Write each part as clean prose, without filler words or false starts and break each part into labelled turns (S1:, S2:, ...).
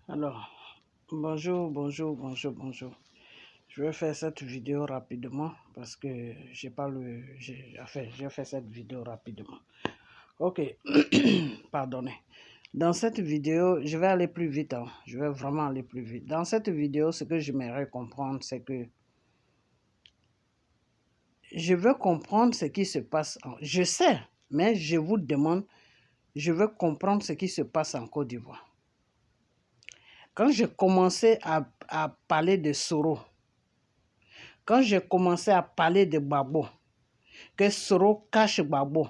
S1: Alors, bonjour. Je vais faire cette vidéo rapidement parce que j'ai pas le... j'ai fait cette vidéo rapidement. Ok, pardonnez. Dans cette vidéo, je vais aller plus vite. Je vais vraiment aller plus vite. Dans cette vidéo, ce que j'aimerais comprendre, c'est que je veux comprendre ce qui se passe. Je sais, mais je vous demande, je veux comprendre ce qui se passe en Côte d'Ivoire. Quand j'ai commencé à parler de Soro, quand j'ai commencé à parler de Gbagbo, que Soro cache Gbagbo,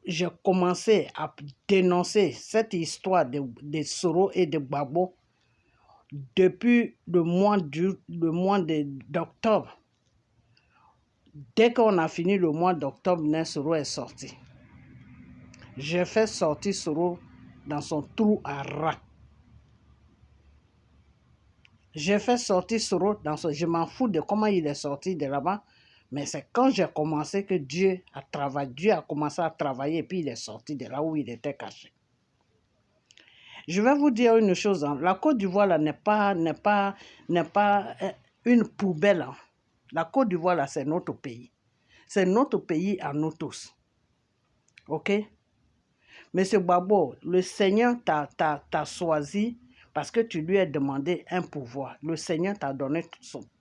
S1: j'ai commencé à dénoncer cette histoire de Soro et de Gbagbo depuis le mois d'octobre. Dès qu'on a fini le mois d'octobre, Soro est sorti. J'ai fait sortir Soro dans son trou à rat. J'ai fait sortir Soro dans son... Je m'en fous de comment il est sorti de là-bas. Mais c'est quand j'ai commencé que Dieu a travaillé. Dieu a commencé à travailler et puis il est sorti de là où il était caché. Je vais vous dire une chose. La Côte d'Ivoire n'est pas une poubelle. La Côte d'Ivoire, c'est notre pays. C'est notre pays à nous tous. OK? Monsieur Gbagbo, le Seigneur t'a choisi parce que tu lui as demandé un pouvoir. Le Seigneur t'a donné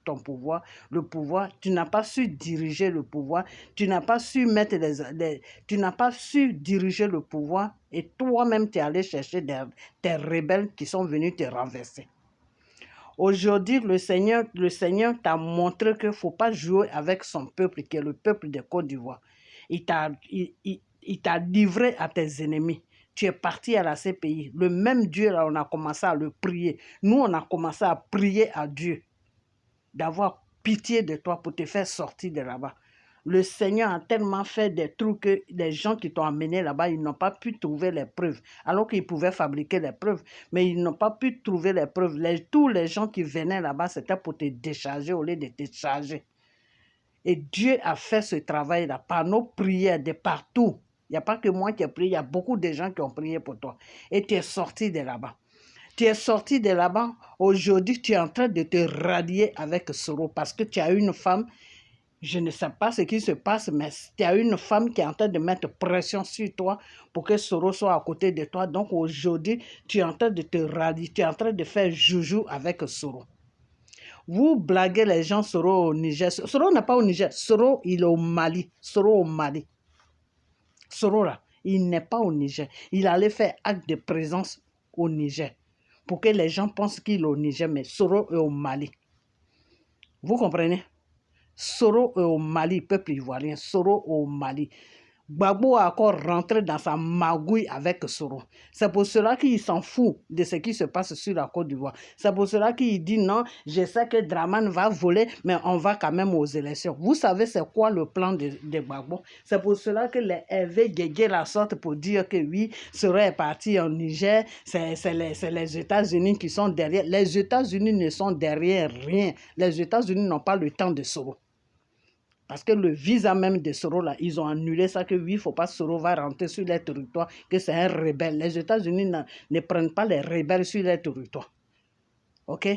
S1: ton pouvoir. Le pouvoir, tu n'as pas su diriger le pouvoir. Tu n'as pas su mettre tu n'as pas su diriger le pouvoir. Et toi-même, tu es allé chercher des rebelles qui sont venus te renverser. Aujourd'hui, le Seigneur t'a montré qu'il ne faut pas jouer avec son peuple, qui est le peuple de Côte d'Ivoire. Il t'a livré à tes ennemis. Tu es parti à la CPI. Le même Dieu, là, on a commencé à le prier. Nous, on a commencé à prier à Dieu d'avoir pitié de toi pour te faire sortir de là-bas. Le Seigneur a tellement fait des trucs que les gens qui t'ont amené là-bas, ils n'ont pas pu trouver les preuves. Alors qu'ils pouvaient fabriquer les preuves, mais ils n'ont pas pu trouver les preuves. Tous les gens qui venaient là-bas, c'était pour te décharger au lieu de te charger. Et Dieu a fait ce travail-là par nos prières de partout. Il n'y a pas que moi qui ai prié, il y a beaucoup de gens qui ont prié pour toi. Et tu es sorti de là-bas. Tu es sorti de là-bas. Aujourd'hui, tu es en train de te rallier avec Soro parce que tu as une femme. Je ne sais pas ce qui se passe, mais tu as une femme qui est en train de mettre pression sur toi pour que Soro soit à côté de toi. Donc aujourd'hui, tu es en train de te rallier, tu es en train de faire joujou avec Soro. Vous blaguez les gens Soro au Niger. Soro n'est pas au Niger. Soro, il est au Mali. Soro au Mali. Soro là, il n'est pas au Niger. Il allait faire acte de présence au Niger pour que les gens pensent qu'il est au Niger, mais Soro est au Mali. Vous comprenez? Soro est au Mali, peuple ivoirien. Soro au Mali. Gbagbo a encore rentré dans sa magouille avec Soro. C'est pour cela qu'il s'en fout de ce qui se passe sur la Côte d'Ivoire. C'est pour cela qu'il dit non, je sais que Dramane va voler, mais on va quand même aux élections. Vous savez c'est quoi le plan de Gbagbo? C'est pour cela que les Hervé Guégué la sortent pour dire que oui, Soro est parti en Niger, c'est les États-Unis qui sont derrière. Les États-Unis ne sont derrière rien. Les États-Unis n'ont pas le temps de Soro. Parce que le visa même de Soro, là, ils ont annulé ça, que oui, il ne faut pas Soro va rentrer sur les territoires, que c'est un rebelle. Les États-Unis ne prennent pas les rebelles sur les territoires. OK?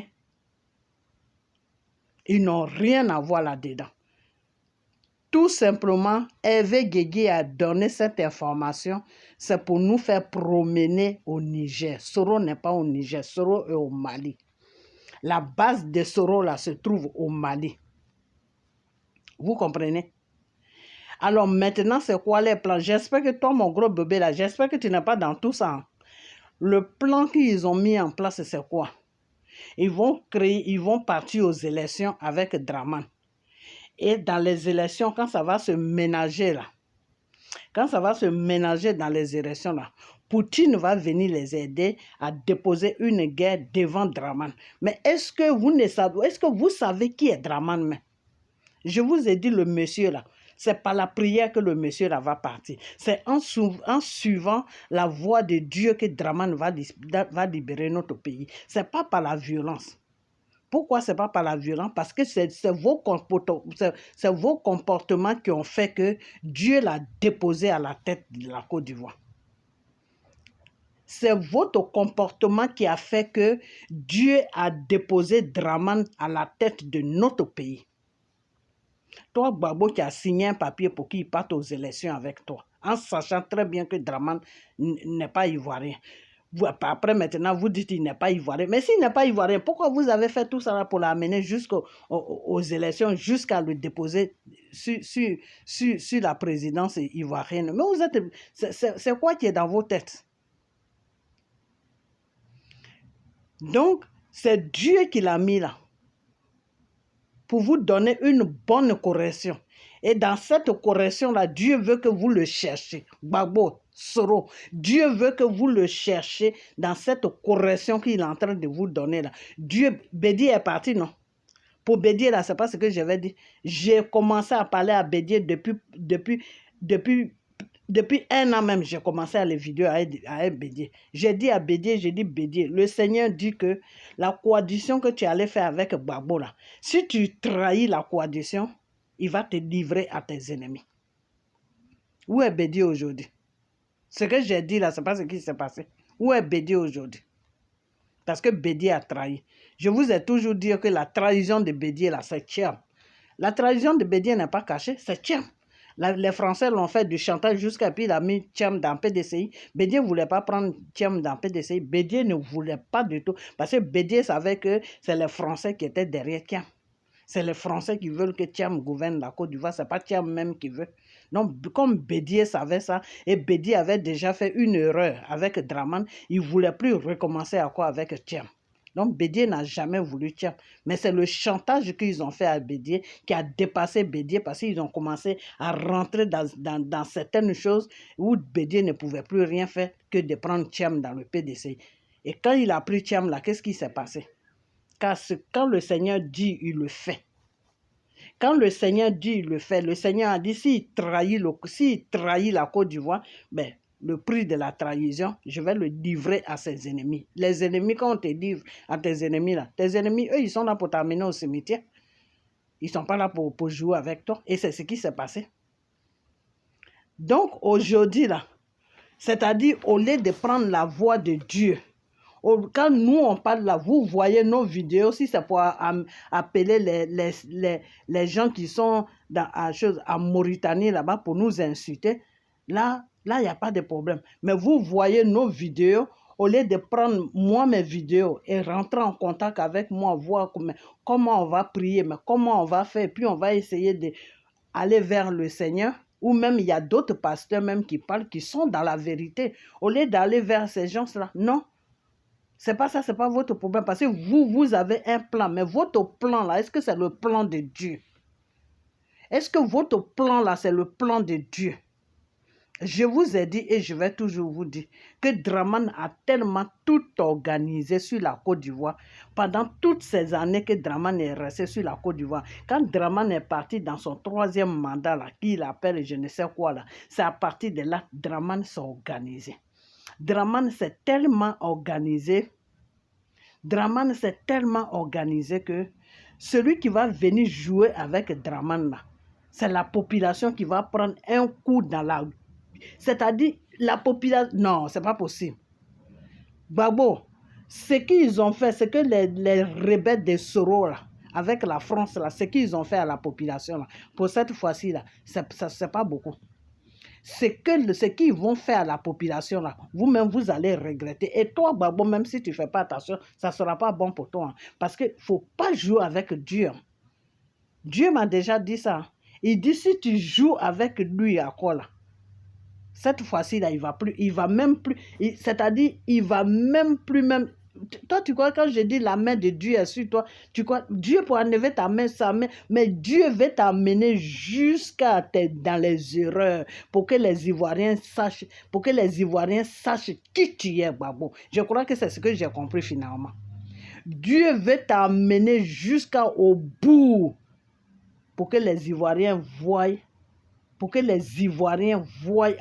S1: Ils n'ont rien à voir là-dedans. Tout simplement, Hervé Guégué a donné cette information, c'est pour nous faire promener au Niger. Soro n'est pas au Niger, Soro est au Mali. La base de Soro, là, se trouve au Mali. Vous comprenez? Alors maintenant, c'est quoi les plans? J'espère que toi, mon gros bébé, là, j'espère que tu n'es pas dans tout ça. Le plan qu'ils ont mis en place, c'est quoi? Ils vont partir aux élections avec Dramane. Et dans les élections, quand ça va se ménager là, quand ça va se ménager dans les élections là, Poutine va venir les aider à déposer une guerre devant Dramane. Mais est-ce que vous savez qui est Dramane? Je vous ai dit le monsieur là. C'est par la prière que le monsieur là va partir. C'est en suivant la voie de Dieu que Dramane va libérer notre pays. Ce n'est pas par la violence. Pourquoi ce n'est pas par la violence? Parce que c'est vos comportements qui ont fait que Dieu l'a déposé à la tête de la Côte d'Ivoire. C'est votre comportement qui a fait que Dieu a déposé Dramane à la tête de notre pays. Toi, Gbagbo, tu as signé un papier pour qu'il parte aux élections avec toi, en sachant très bien que Dramane n'est pas ivoirien. Après, maintenant, vous dites qu'il n'est pas ivoirien. Mais s'il n'est pas ivoirien, pourquoi vous avez fait tout ça là pour l'amener jusqu'aux élections, jusqu'à le déposer sur la présidence ivoirienne? Mais vous êtes... C'est quoi qui est dans vos têtes? Donc, c'est Dieu qui l'a mis là pour vous donner une bonne correction. Et dans cette correction-là, Dieu veut que vous le cherchiez. Gbagbo, Soro, Dieu veut que vous le cherchiez dans cette correction qu'il est en train de vous donner là. Dieu, Bédié est parti, non? Pour Bédié là, c'est pas ce que je vais dire. J'ai commencé à parler à Bédié depuis un an même, j'ai commencé à les vidéos à Bédié. J'ai dit à Bédié, Bédié, le Seigneur dit que la coalition que tu allais faire avec Gbagbo là, si tu trahis la coalition, il va te livrer à tes ennemis. Où est Bédié aujourd'hui? Ce que j'ai dit là, c'est pas ce qui s'est passé. Où est Bédié aujourd'hui? Parce que Bédié a trahi. Je vous ai toujours dit que la trahison de Bédié là, c'est Tcham. La trahison de Bédié n'est pas cachée, c'est Tcham. Les Français l'ont fait du chantage jusqu'à puis il a mis Tcham dans PDCI. Bédié ne voulait pas prendre Tcham dans PDCI. Bédié ne voulait pas du tout. Parce que Bédié savait que c'est les Français qui étaient derrière Tcham. C'est les Français qui veulent que Tcham gouverne la Côte d'Ivoire. Ce n'est pas Tcham même qui veut. Donc, comme Bédié savait ça, et Bédié avait déjà fait une erreur avec Dramane, il ne voulait plus recommencer à quoi avec Tcham. Donc, Bédié n'a jamais voulu Tcham. Mais c'est le chantage qu'ils ont fait à Bédié qui a dépassé Bédié parce qu'ils ont commencé à rentrer dans certaines choses où Bédié ne pouvait plus rien faire que de prendre Tcham dans le PDC. Et quand il a pris Tcham là, qu'est-ce qui s'est passé? Car quand le Seigneur dit, il le fait. Quand le Seigneur dit, il le fait. Le Seigneur a dit, s'il trahit la Côte d'Ivoire, ben, le prix de la trahison, je vais le livrer à ses ennemis. Les ennemis, quand on te livre à tes ennemis, là, tes ennemis, eux, ils sont là pour t'amener au cimetière. Ils ne sont pas là pour jouer avec toi. Et c'est ce qui s'est passé. Donc, aujourd'hui, là, c'est-à-dire, au lieu de prendre la voix de Dieu, quand nous, on parle là, vous voyez nos vidéos, si c'est pour appeler les gens qui sont à Mauritanie, là-bas, pour nous insulter, là, il n'y a pas de problème. Mais vous voyez nos vidéos, au lieu de prendre moi mes vidéos et rentrer en contact avec moi, voir comment on va prier, mais comment on va faire, puis on va essayer d'aller vers le Seigneur, ou même il y a d'autres pasteurs même qui parlent, qui sont dans la vérité. Au lieu d'aller vers ces gens-là, non. C'est pas ça, c'est pas votre problème, parce que vous avez un plan, mais votre plan là, est-ce que c'est le plan de Dieu? Est-ce que votre plan là, c'est le plan de Dieu? Je vous ai dit et je vais toujours vous dire que Dramane a tellement tout organisé sur la Côte d'Ivoire pendant toutes ces années que Dramane est resté sur la Côte d'Ivoire. Quand Dramane est parti dans son 3e mandat là, qu'il appelle je ne sais quoi là, c'est à partir de là Dramane s'est organisé. Dramane s'est tellement organisé. Dramane s'est tellement organisé que celui qui va venir jouer avec Dramane là, c'est la population qui va prendre un coup dans la... C'est-à-dire, la population... Non, c'est pas possible. Gbagbo, ce qu'ils ont fait, c'est que les rebelles de Soro, là, avec la France, là, ce qu'ils ont fait à la population, là, pour cette fois-ci, là, c'est pas beaucoup. Ce qu'ils vont faire à la population, là, vous-même, vous allez regretter. Et toi, Gbagbo, même si tu ne fais pas attention, ça ne sera pas bon pour toi. Hein, parce qu'il ne faut pas jouer avec Dieu. Dieu m'a déjà dit ça. Il dit, si tu joues avec lui à quoi là? Cette fois-ci, là, il va même plus, c'est-à-dire, il va même plus même... Toi, tu crois, quand je dis la main de Dieu est sur toi, tu crois, Dieu peut enlever ta main, sa main, mais Dieu veut t'amener jusqu'à dans les erreurs pour que les Ivoiriens sachent, qui tu es, Gbagbo. Je crois que c'est ce que j'ai compris finalement. Dieu veut t'amener jusqu'au bout pour que les Ivoiriens voient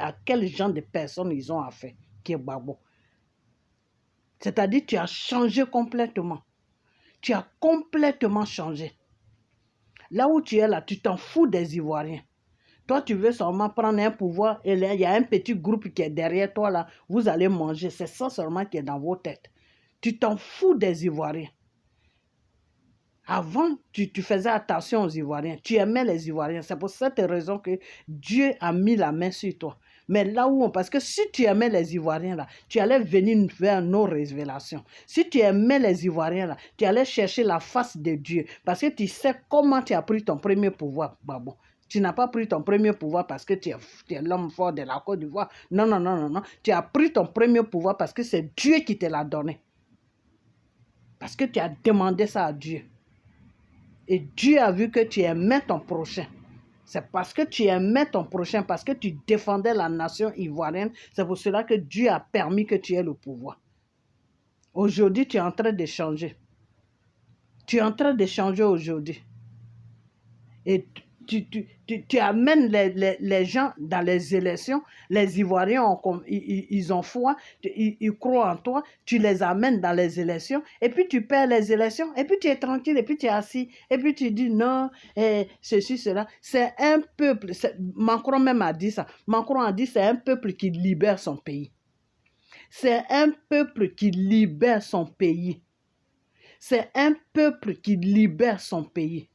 S1: à quel genre de personnes ils ont affaire, qui est Gbagbo. C'est-à-dire, tu as changé complètement. Tu as complètement changé. Là où tu es là, tu t'en fous des Ivoiriens. Toi, tu veux seulement prendre un pouvoir et là, il y a un petit groupe qui est derrière toi là. Vous allez manger. C'est ça seulement qui est dans vos têtes. Tu t'en fous des Ivoiriens. Avant, tu faisais attention aux Ivoiriens. Tu aimais les Ivoiriens. C'est pour cette raison que Dieu a mis la main sur toi. Mais là où parce que si tu aimais les Ivoiriens là, tu allais venir vers nos révélations. Si tu aimais les Ivoiriens là, tu allais chercher la face de Dieu. Parce que tu sais comment tu as pris ton premier pouvoir, Babo. Tu n'as pas pris ton premier pouvoir parce que tu es l'homme fort de la Côte d'Ivoire. Non, non, non, non, non. Tu as pris ton premier pouvoir parce que c'est Dieu qui te l'a donné. Parce que tu as demandé ça à Dieu. Et Dieu a vu que tu aimais ton prochain. C'est parce que tu aimais ton prochain, parce que tu défendais la nation ivoirienne. C'est pour cela que Dieu a permis que tu aies le pouvoir. Aujourd'hui, tu es en train de changer. Tu es en train de changer aujourd'hui. Et tu amènes les gens dans les élections. Les Ivoiriens, ils ont foi, ils croient en toi. Tu les amènes dans les élections. Et puis tu perds les élections. Et puis tu es tranquille. Et puis tu es assis. Et puis tu dis non, ceci, cela. C'est un peuple. Macron même a dit ça. Macron a dit c'est un peuple qui libère son pays. C'est un peuple qui libère son pays. C'est un peuple qui libère son pays.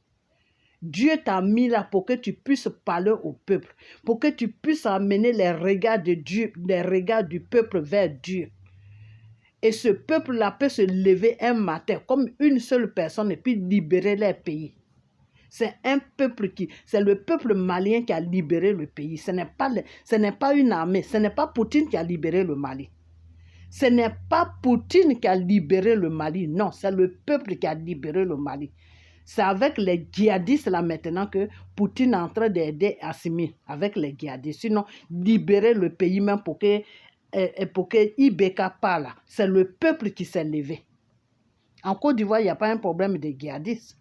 S1: Dieu t'a mis là pour que tu puisses parler au peuple, pour que tu puisses amener les regards de Dieu, les regards du peuple vers Dieu. Et ce peuple-là peut se lever un matin comme une seule personne et puis libérer leur pays. C'est le peuple malien qui a libéré le pays. Ce n'est pas une armée, ce n'est pas Poutine qui a libéré le Mali. Ce n'est pas Poutine qui a libéré le Mali, non, c'est le peuple qui a libéré le Mali. C'est avec les djihadistes là maintenant que Poutine est en train d'aider Assimi, avec les djihadistes. Sinon, libérer le pays même pour que Ibeka parle. C'est le peuple qui s'est levé. En Côte d'Ivoire, il n'y a pas un problème de djihadistes.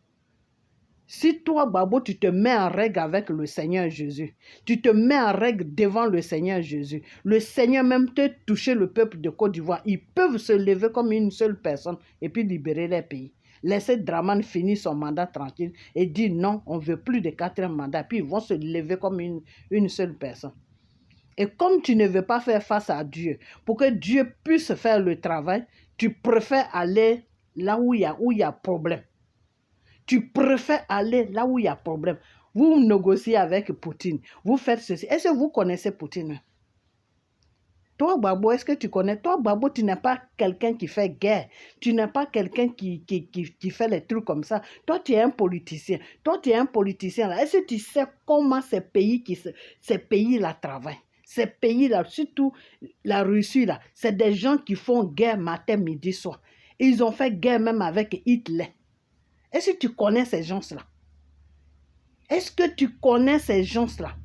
S1: Si toi, Babo, tu te mets en règle avec le Seigneur Jésus, tu te mets en règle devant le Seigneur Jésus, le Seigneur même te toucher le peuple de Côte d'Ivoire, ils peuvent se lever comme une seule personne et puis libérer les pays. Laisser Dramane finir son mandat tranquille et dire non, on ne veut plus de 4e mandat. Puis ils vont se lever comme une seule personne. Et comme tu ne veux pas faire face à Dieu, pour que Dieu puisse faire le travail, tu préfères aller là où il y a problème. Tu préfères aller là où il y a problème. Vous négociez avec Poutine. Vous faites ceci. Est-ce que vous connaissez Poutine? Toi, Babo, est-ce que tu connais? Toi, Babo, tu n'es pas quelqu'un qui fait guerre. Tu n'es pas quelqu'un qui fait les trucs comme ça. Toi, tu es un politicien. Toi, tu es un politicien. Là. Est-ce que tu sais comment ces pays-là travaillent? Ces pays-là, surtout la Russie, là, c'est des gens qui font guerre matin, midi, soir. Ils ont fait guerre même avec Hitler. Est-ce que tu connais ces gens-là? Est-ce que tu connais ces gens-là?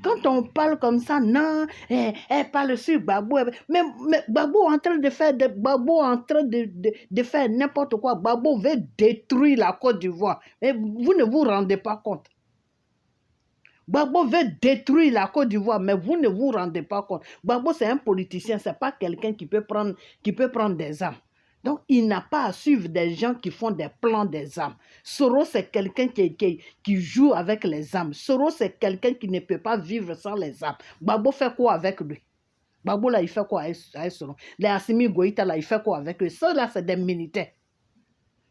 S1: Quand on parle comme ça, non, elle parle sur Babo. Mais Babo est en train de faire, de faire n'importe quoi. Babo veut détruire la Côte d'Ivoire. Mais vous ne vous rendez pas compte. Babo veut détruire la Côte d'Ivoire, mais vous ne vous rendez pas compte. Babo, c'est un politicien, ce n'est pas quelqu'un qui peut prendre des armes. Donc, il n'a pas à suivre des gens qui font des plans des armes. Soros, c'est quelqu'un qui joue avec les armes. Soros, c'est quelqu'un qui ne peut pas vivre sans les armes. Babo fait quoi avec lui? Babo, là, il fait quoi avec Soros? Les Assimi Goïta, là, il fait quoi avec lui? Ça, là, c'est des militaires.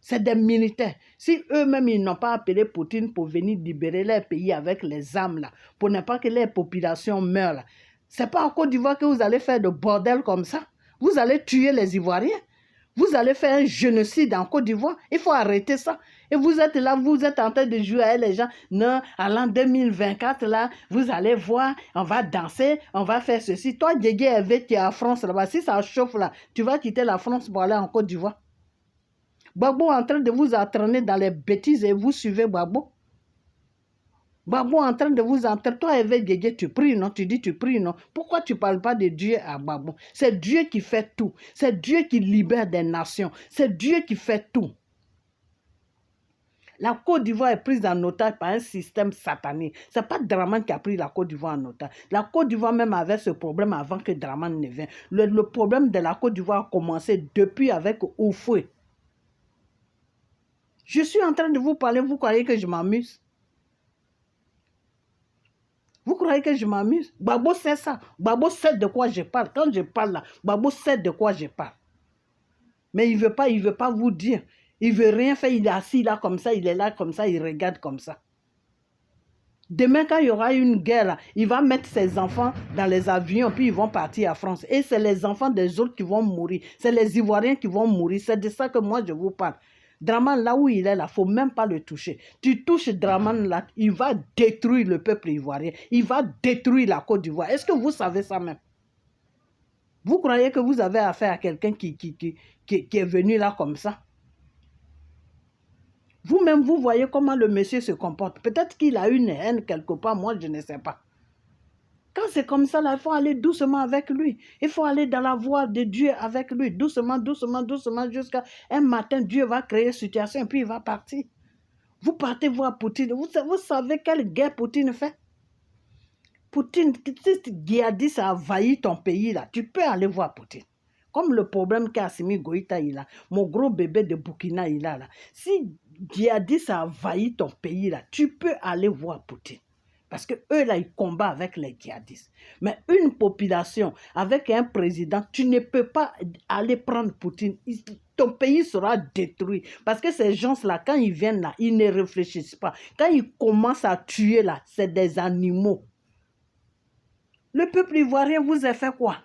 S1: C'est des militaires. Si eux-mêmes, ils n'ont pas appelé Poutine pour venir libérer leur pays avec les armes, là, pour ne pas que les populations meurent, là, c'est pas en Côte d'Ivoire que vous allez faire de bordel comme ça. Vous allez tuer les Ivoiriens. Vous allez faire un génocide en Côte d'Ivoire. Il faut arrêter ça. Et vous êtes là, vous êtes en train de jouer avec les gens. Non, à l'an 2024, là, vous allez voir, on va danser, on va faire ceci. Toi, Diego Hervé, tu es en France là-bas. Si ça chauffe là, tu vas quitter la France pour aller en Côte d'Ivoire. Babo est en train de vous entraîner dans les bêtises et vous suivez Babo. Babo est en train de vous entraîner. Toi, Hervé Diego, tu pries, non? Tu dis tu pries, non? Pourquoi tu ne parles pas de Dieu à Babo? C'est Dieu qui fait tout. C'est Dieu qui libère des nations. C'est Dieu qui fait tout. La Côte d'Ivoire est prise en otage par un système satanique. Ce n'est pas Dramane qui a pris la Côte d'Ivoire en otage. La Côte d'Ivoire même avait ce problème avant que Dramane ne vienne. Le problème de la Côte d'Ivoire a commencé depuis avec Oufoué. Je suis en train de vous parler, vous croyez que je m'amuse? croyez que je m'amuse? Gbagbo sait ça. Gbagbo sait de quoi je parle. Quand je parle là, Gbagbo sait de quoi je parle. Mais il veut pas vous dire. Il veut rien faire. Il est assis là comme ça, il est là comme ça, il regarde comme ça. Demain, quand il y aura une guerre, là, il va mettre ses enfants dans les avions, puis ils vont partir à France. Et c'est les enfants des autres qui vont mourir. C'est les Ivoiriens qui vont mourir. C'est de ça que moi, je vous parle. Draman, là où il est, là, il ne faut même pas le toucher. Tu touches Draman, là, il va détruire le peuple ivoirien. Il va détruire la Côte d'Ivoire. Est-ce que vous savez ça même? Vous croyez que vous avez affaire à quelqu'un qui est venu là comme ça? Vous-même, vous voyez comment le monsieur se comporte. Peut-être qu'il a une haine quelque part, moi je ne sais pas. Quand c'est comme ça, là, il faut aller doucement avec lui. Il faut aller dans la voie de Dieu avec lui. Doucement, doucement, doucement, jusqu'à un matin, Dieu va créer une situation et puis il va partir. Vous partez voir Poutine. Vous savez quelle guerre Poutine fait? Poutine, si Djihadis a envahi ton pays, là, tu peux aller voir Poutine. Comme le problème qu'Assimi Goïta il a, mon gros bébé de Burkina il a là. Si Djihadis a envahi ton pays là, tu peux aller voir Poutine. Parce que eux là, ils combattent avec les djihadistes. Mais une population avec un président, tu ne peux pas aller prendre Poutine. Ton pays sera détruit. Parce que ces gens-là, quand ils viennent là, ils ne réfléchissent pas. Quand ils commencent à tuer là, c'est des animaux. Le peuple ivoirien vous a fait quoi?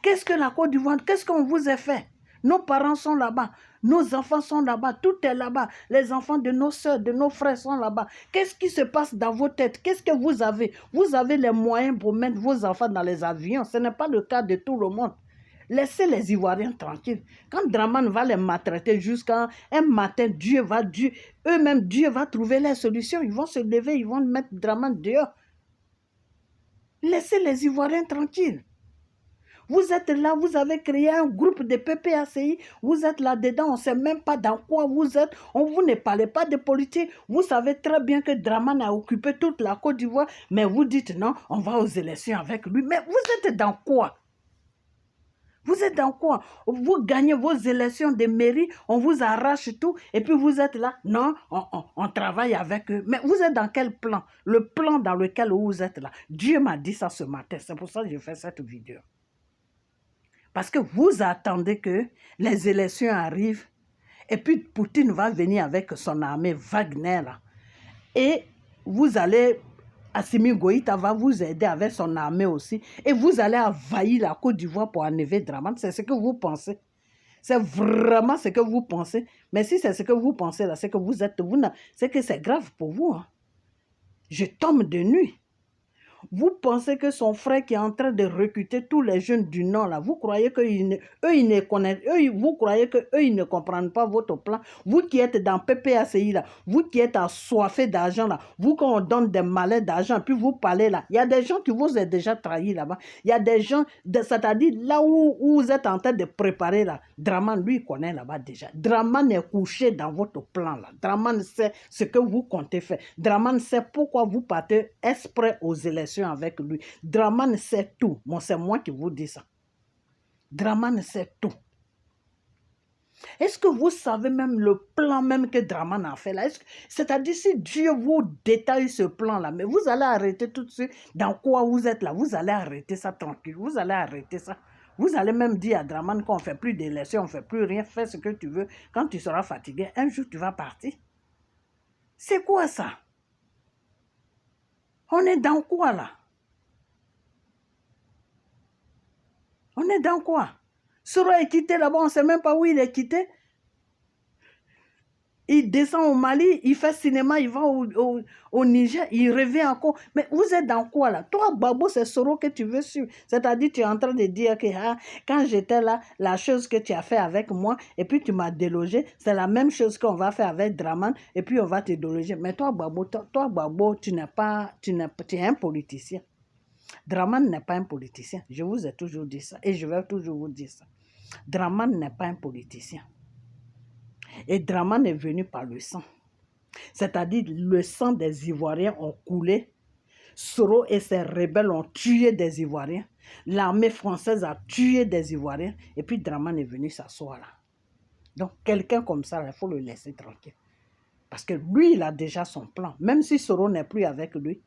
S1: Qu'est-ce que la Côte d'Ivoire, qu'est-ce qu'on vous a fait? Nos parents sont là-bas, nos enfants sont là-bas, tout est là-bas. Les enfants de nos soeurs, de nos frères sont là-bas. Qu'est-ce qui se passe dans vos têtes? Qu'est-ce que vous avez? Vous avez les moyens pour mettre vos enfants dans les avions. Ce n'est pas le cas de tout le monde. Laissez les Ivoiriens tranquilles. Quand Draman va les maltraiter jusqu'à un matin, eux-mêmes, Dieu va trouver les solutions. Ils vont se lever, ils vont mettre Draman dehors. Laissez les Ivoiriens tranquilles. Vous êtes là, vous avez créé un groupe de PPACI, vous êtes là-dedans, on ne sait même pas dans quoi vous êtes, vous ne parlez pas de politique, vous savez très bien que Draman a occupé toute la Côte d'Ivoire, mais vous dites non, on va aux élections avec lui. Mais vous êtes dans quoi? Vous êtes dans quoi? Vous gagnez vos élections de mairie, on vous arrache tout, et puis vous êtes là, non, on travaille avec eux. Mais vous êtes dans quel plan? Le plan dans lequel vous êtes là. Dieu m'a dit ça ce matin, c'est pour ça que j'ai fait cette vidéo. Parce que vous attendez que les élections arrivent et puis Poutine va venir avec son armée Wagner. Là, et vous allez, Assimi Goïta va vous aider avec son armée aussi. Et vous allez envahir la Côte d'Ivoire pour enlever Draman. C'est ce que vous pensez. C'est vraiment ce que vous pensez. Mais si c'est ce que vous pensez là, c'est que vous êtes... c'est que c'est grave pour vous. Hein. Je tombe de nuit. Vous pensez que son frère qui est en train de recruter tous les jeunes du Nord, là, vous croyez qu'eux, ils ne connaissent, vous croyez qu'eux, ils ne comprennent pas votre plan. Vous qui êtes dans PPACI, là, vous qui êtes assoiffés d'argent, là, vous qu'on donne des malais d'argent, puis vous parlez là. Il y a des gens qui vous ont déjà trahi là-bas. Il y a des gens, c'est-à-dire là où vous êtes en train de préparer là, Draman, lui, il connaît là-bas déjà. Draman est couché dans votre plan là. Draman sait ce que vous comptez faire. Draman sait pourquoi vous partez exprès aux élections avec lui. Draman sait tout. Bon, c'est moi qui vous dis ça. Draman sait tout. Est-ce que vous savez même le plan même que Draman a fait là? C'est-à-dire si Dieu vous détaille ce plan là, mais vous allez arrêter tout de suite dans quoi vous êtes là. Vous allez arrêter ça tranquille. Vous allez arrêter ça. Vous allez même dire à Draman qu'on ne fait plus d'élections, on ne fait plus rien, fais ce que tu veux. Quand tu seras fatigué, un jour tu vas partir. C'est quoi ça? On est dans quoi là? On est dans quoi? Soro est quitté là-bas, on ne sait même pas où il est quitté. Il descend au Mali, il fait cinéma, il va au Niger, il revient encore. Mais vous êtes dans quoi là? Toi, Gbagbo, c'est Soro que tu veux suivre. C'est-à-dire, tu es en train de dire que quand j'étais là, la chose que tu as fait avec moi, et puis tu m'as délogé, c'est la même chose qu'on va faire avec Draman, et puis on va te déloger. Mais toi, Gbagbo, tu es un politicien. Draman n'est pas un politicien. Je vous ai toujours dit ça, et je vais toujours vous dire ça. Draman n'est pas un politicien. Et Draman est venu par le sang. C'est-à-dire le sang des Ivoiriens ont coulé. Soro et ses rebelles ont tué des Ivoiriens. L'armée française a tué des Ivoiriens. Et puis Draman est venu s'asseoir là. Donc quelqu'un comme ça, il faut le laisser tranquille. Parce que lui, il a déjà son plan. Même si Soro n'est plus avec lui.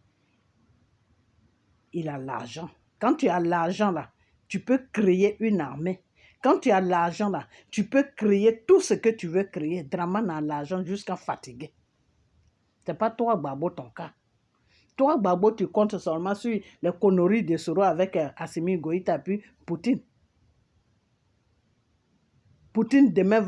S1: il a l'argent. Quand tu as l'argent là, tu peux créer une armée. Quand tu as l'argent là, tu peux créer tout ce que tu veux créer. Dramane a l'argent jusqu'à fatiguer. Ce n'est pas toi, Babo, ton cas. Toi, Babo, tu comptes seulement sur les conneries de Soro avec Assimi Goïta puis Poutine. Poutine demain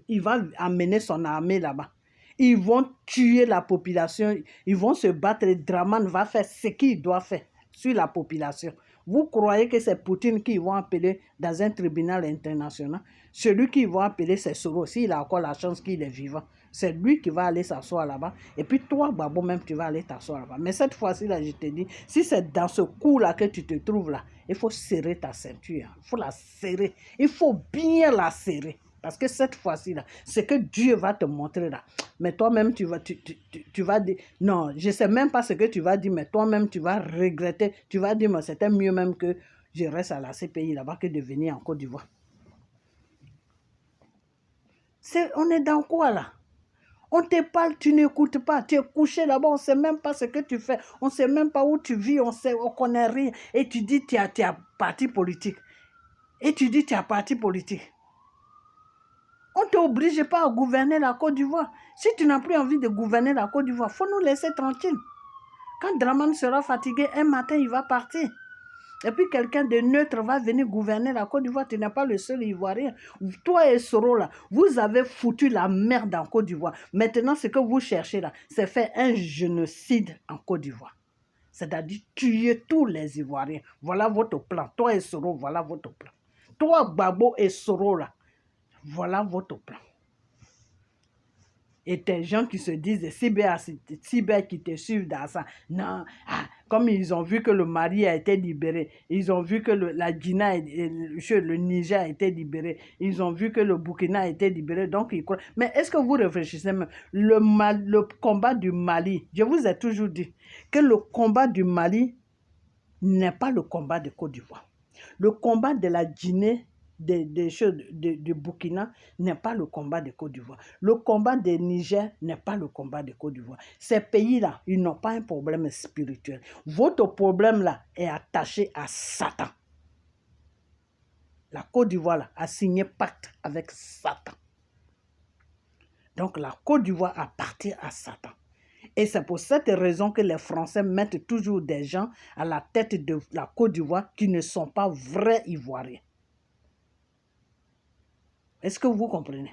S1: il va amener son armée là-bas. Ils vont tuer la population, ils vont se battre et Dramane va faire ce qu'il doit faire sur la population. Vous croyez que c'est Poutine qu'ils vont appeler dans un tribunal international? Celui qu'ils vont appeler, c'est Soro. S'il a encore la chance qu'il est vivant, c'est lui qui va aller s'asseoir là-bas. Et puis toi, Babo, même, tu vas aller t'asseoir là-bas. Mais cette fois-ci, là, je te dis, si c'est dans ce coup-là que tu te trouves là, il faut serrer ta ceinture. Il faut la serrer. Il faut bien la serrer. Parce que cette fois-ci, là, ce que Dieu va te montrer là, mais toi-même, tu vas dire, non, je ne sais même pas ce que tu vas dire, mais toi-même, tu vas regretter. Tu vas dire, mais c'était mieux même que je reste à la CPI là-bas que de venir en Côte d'Ivoire. On est dans quoi là? On te parle, tu n'écoutes pas. Tu es couché là-bas, on ne sait même pas ce que tu fais. On ne sait même pas où tu vis, on ne connaît rien. Et tu dis, tu as parti politique. Et tu dis, tu as parti politique. On ne t'oblige pas à gouverner la Côte d'Ivoire. Si tu n'as plus envie de gouverner la Côte d'Ivoire, il faut nous laisser tranquilles. Quand Dramane sera fatigué, un matin, il va partir. Et puis quelqu'un de neutre va venir gouverner la Côte d'Ivoire. Tu n'es pas le seul Ivoirien. Toi et Soro, là, vous avez foutu la merde en Côte d'Ivoire. Maintenant, ce que vous cherchez là, c'est faire un génocide en Côte d'Ivoire. C'est-à-dire tuer tous les Ivoiriens. Voilà votre plan. Toi et Soro, voilà votre plan. Toi, Babo et Soro, là, voilà votre plan. Et tes gens qui se disent cyber qui te suivent dans ça. Non, comme ils ont vu que le Mali a été libéré, ils ont vu que la Guinée, le Niger a été libéré, ils ont vu que le Burkina a été libéré, donc ils croient. Mais est-ce que vous réfléchissez même, le combat du Mali, je vous ai toujours dit que le combat du Mali n'est pas le combat de Côte d'Ivoire. Le combat de la Guinée, de Burkina n'est pas le combat de Côte d'Ivoire. Le combat de Niger n'est pas le combat de Côte d'Ivoire. Ces pays-là, ils n'ont pas un problème spirituel. Votre problème-là est attaché à Satan. La Côte d'Ivoire a signé pacte avec Satan. Donc la Côte d'Ivoire appartient à Satan. Et c'est pour cette raison que les Français mettent toujours des gens à la tête de la Côte d'Ivoire qui ne sont pas vrais Ivoiriens. Est-ce que vous comprenez?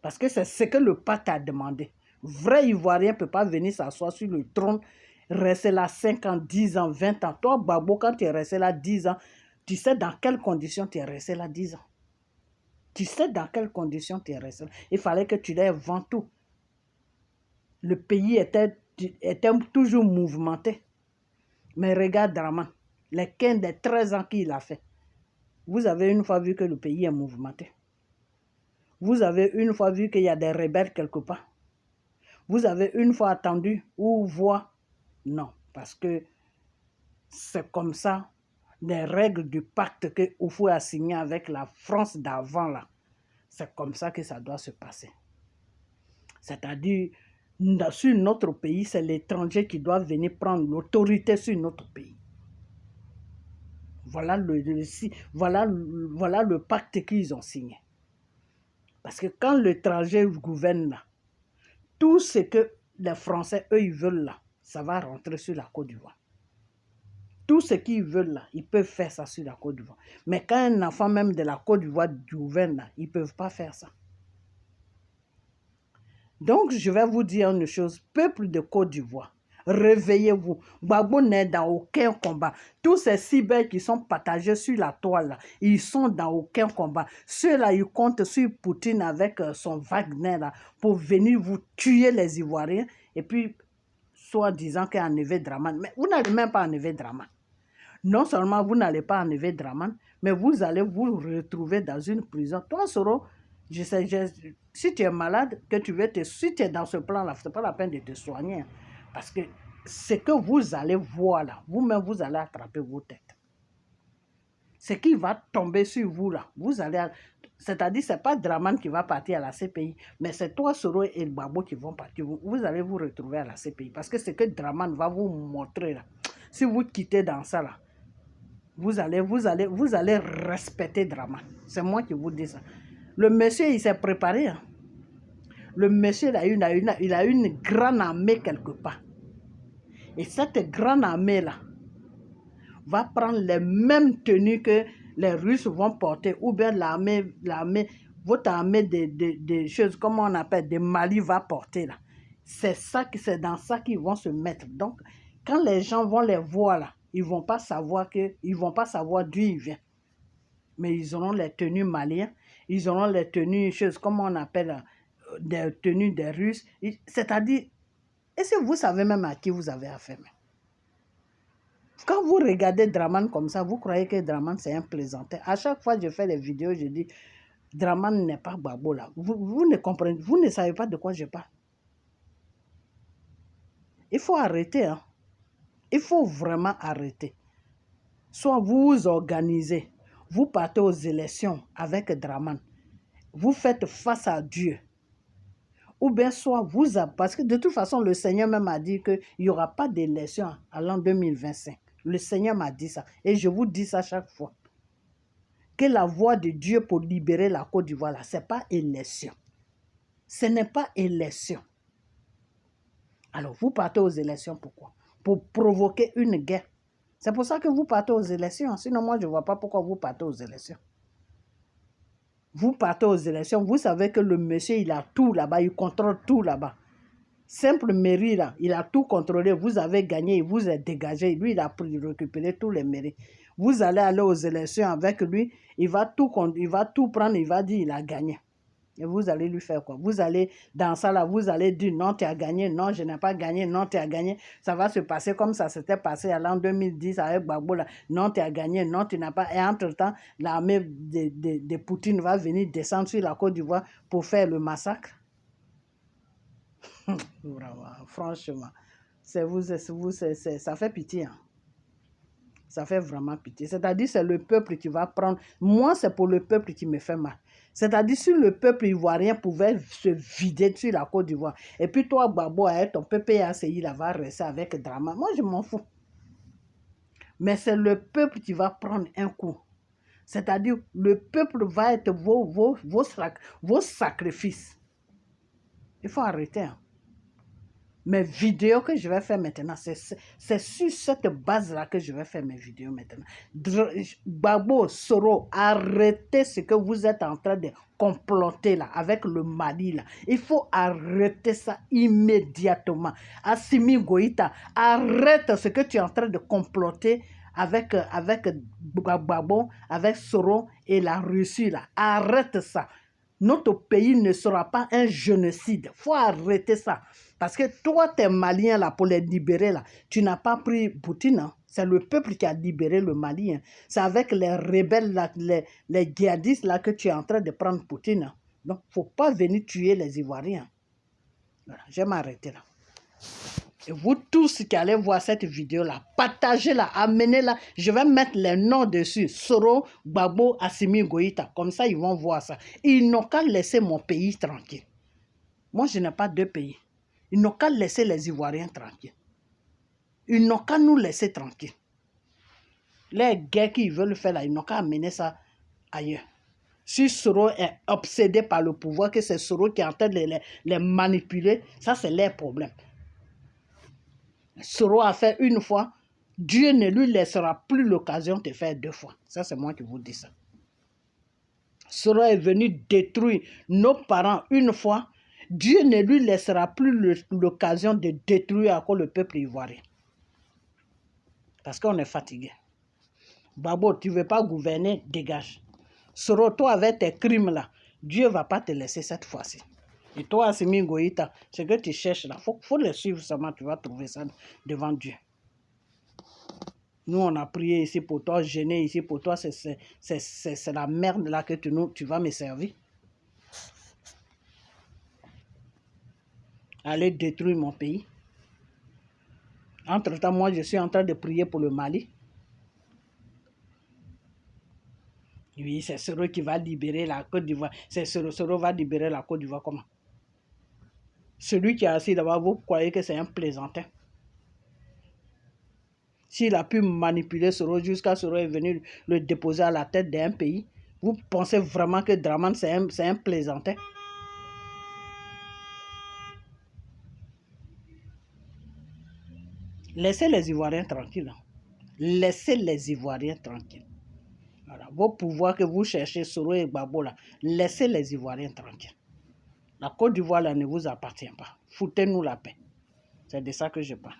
S1: Parce que c'est ce que le pacte a demandé. Vrai Ivoirien ne peut pas venir s'asseoir sur le trône, rester là 5 ans, 10 ans, 20 ans. Toi, Babo, quand tu es resté là 10 ans, tu sais dans quelles conditions tu es resté là 10 ans. Tu sais dans quelles conditions tu es resté là. Il fallait que tu l'aies vendu. Le pays était toujours mouvementé. Mais regarde Dramane, les 15 des 13 ans qu'il a fait. Vous avez une fois vu que le pays est mouvementé. Vous avez une fois vu qu'il y a des rebelles quelque part. Vous avez une fois attendu ou voir. Non, parce que c'est comme ça, les règles du pacte que Oufou a signé avec la France d'avant là. C'est comme ça que ça doit se passer. C'est-à-dire, sur notre pays, c'est l'étranger qui doit venir prendre l'autorité sur notre pays. Voilà le pacte qu'ils ont signé. Parce que quand l'étranger gouverne là, tout ce que les Français, eux, ils veulent là, ça va rentrer sur la Côte d'Ivoire. Tout ce qu'ils veulent là, ils peuvent faire ça sur la Côte d'Ivoire. Mais quand un enfant même de la Côte d'Ivoire gouverne là, ils ne peuvent pas faire ça. Donc, je vais vous dire une chose, peuple de Côte d'Ivoire, réveillez-vous. Gbagbo n'est dans aucun combat. Tous ces cyber qui sont partagés sur la toile, là, ils sont dans aucun combat. Ceux-là, ils comptent sur Poutine avec son Wagner là, pour venir vous tuer les Ivoiriens. Et puis, soit disant qu'il a enlevé Dramane. Mais vous n'allez même pas enlever Dramane. Non seulement vous n'allez pas enlever Dramane, mais vous allez vous retrouver dans une prison. Toi, Soro, si tu es malade, si tu es dans ce plan-là, ce n'est pas la peine de te soigner. Parce que ce que vous allez voir là, vous-même, vous allez attraper vos têtes. Ce qui va tomber sur vous là, vous allez... C'est-à-dire, ce n'est pas Dramane qui va partir à la CPI, mais c'est toi, Soro et le Babo qui vont partir. Vous allez vous retrouver à la CPI. Parce que ce que Dramane va vous montrer là, si vous quittez dans ça là, vous allez respecter Dramane. C'est moi qui vous dis ça. Le monsieur, il s'est préparé. Hein. Le monsieur, il a une grande armée quelque part. Et cette grande armée-là va prendre les mêmes tenues que les Russes vont porter, ou bien votre armée des choses, comment on appelle, des Mali va porter là. C'est dans ça qu'ils vont se mettre. Donc, quand les gens vont les voir là, ils vont pas savoir d'où ils viennent. Mais ils auront les tenues maliennes, ils auront les tenues, choses, comment on appelle, des tenues des Russes. C'est-à-dire, est-ce que vous savez même à qui vous avez affaire? Quand vous regardez Dramane comme ça, vous croyez que Dramane c'est un plaisantin. À chaque fois que je fais les vidéos, je dis, Dramane n'est pas Gbagbo là. Vous ne comprenez, vous ne savez pas de quoi je parle. Il faut arrêter. Hein. Il faut vraiment arrêter. Soit vous vous organisez, vous partez aux élections avec Dramane. Vous faites face à Dieu. Ou bien soit vous... Parce que de toute façon, le Seigneur même a dit qu'il n'y aura pas d'élection à l'an 2025. Le Seigneur m'a dit ça. Et je vous dis ça chaque fois. Que la voix de Dieu pour libérer la Côte d'Ivoire, ce n'est pas élection. Ce n'est pas élection. Alors, vous partez aux élections, pourquoi? Pour provoquer une guerre. C'est pour ça que vous partez aux élections. Sinon, moi, je ne vois pas pourquoi vous partez aux élections. Vous partez aux élections, vous savez que le monsieur, il a tout là-bas, il contrôle tout là-bas. Simple mairie là, il a tout contrôlé, vous avez gagné, il vous est dégagé, lui, il a récupéré tous les mairies. Vous allez aller aux élections avec lui, il va tout prendre, il va dire il a gagné. Et vous allez lui faire quoi? Vous allez, dans ça là, vous allez dire non, tu as gagné, non, je n'ai pas gagné, non, tu as gagné. Ça va se passer comme ça s'était passé à l'an 2010 avec Gbagbo là. Non, tu as gagné, non, tu n'as pas. Et entre-temps, l'armée de Poutine va venir descendre sur la Côte d'Ivoire pour faire le massacre. Franchement, ça fait pitié. Hein. Ça fait vraiment pitié. C'est-à-dire c'est le peuple qui va prendre. Moi, c'est pour le peuple qui me fait mal. C'est-à-dire si le peuple ivoirien pouvait se vider sur la Côte d'Ivoire, et puis toi, Gbagbo, avec ton PPACI, là, va rester avec Dramane. Moi, je m'en fous. Mais c'est le peuple qui va prendre un coup. C'est-à-dire le peuple va être vos sacrifices. Il faut arrêter. Hein. Mes vidéos que je vais faire maintenant, c'est sur cette base-là que je vais faire mes vidéos maintenant. Gbagbo, Soro, arrêtez ce que vous êtes en train de comploter là, avec le Mali là. Il faut arrêter ça immédiatement. Assimi Goïta, arrête ce que tu es en train de comploter avec Gbagbo, avec Soro et la Russie là. Arrête ça. Notre pays ne sera pas un génocide. Il faut arrêter ça. Parce que toi, tes Maliens, là, pour les libérer, là, tu n'as pas pris Poutine. Hein. C'est le peuple qui a libéré le Mali. Hein. C'est avec les rebelles, là, les djihadistes là, que tu es en train de prendre Poutine. Hein. Donc, il ne faut pas venir tuer les Ivoiriens. Voilà, je vais m'arrêter là. Et vous tous qui allez voir cette vidéo-là, partagez-la, amenez-la. Je vais mettre les noms dessus. Soro, Gbagbo, Assimi Goïta. Comme ça, ils vont voir ça. Ils n'ont qu'à laisser mon pays tranquille. Moi, je n'ai pas deux pays. Ils n'ont qu'à laisser les Ivoiriens tranquilles. Ils n'ont qu'à nous laisser tranquilles. Les guerres qu'ils veulent faire là, ils n'ont qu'à amener ça ailleurs. Si Soro est obsédé par le pouvoir, que c'est Soro qui est en train de les manipuler, ça c'est leur problème. Soro a fait une fois, Dieu ne lui laissera plus l'occasion de faire deux fois. Ça, c'est moi qui vous dis ça. Soro est venu détruire nos parents une fois, Dieu ne lui laissera plus l'occasion de détruire encore le peuple ivoirien. Parce qu'on est fatigué. Gbagbo, tu ne veux pas gouverner, dégage. Soro, toi avec tes crimes là, Dieu ne va pas te laisser cette fois-ci. Et toi, Assimi Goïta, ce que tu cherches là, il faut le suivre seulement, tu vas trouver ça devant Dieu. Nous, on a prié ici pour toi, gêné ici pour toi, c'est la merde là que tu vas me servir. Aller détruire mon pays. Entre-temps, moi, je suis en train de prier pour le Mali. Oui, c'est Soro qui va libérer la Côte d'Ivoire. C'est Soro va libérer la Côte d'Ivoire comment? Celui qui est assis là-bas, vous croyez que c'est un plaisantin? S'il a pu manipuler Soro jusqu'à Soro est venu le déposer à la tête d'un pays, vous pensez vraiment que Dramane c'est un plaisantin? Laissez les Ivoiriens tranquilles. Laissez les Ivoiriens tranquilles. Voilà. Vos pouvoirs que vous cherchez, Soro et Gbagbo, là, laissez les Ivoiriens tranquilles. La Côte d'Ivoire là ne vous appartient pas. Foutez-nous la paix. C'est de ça que je parle.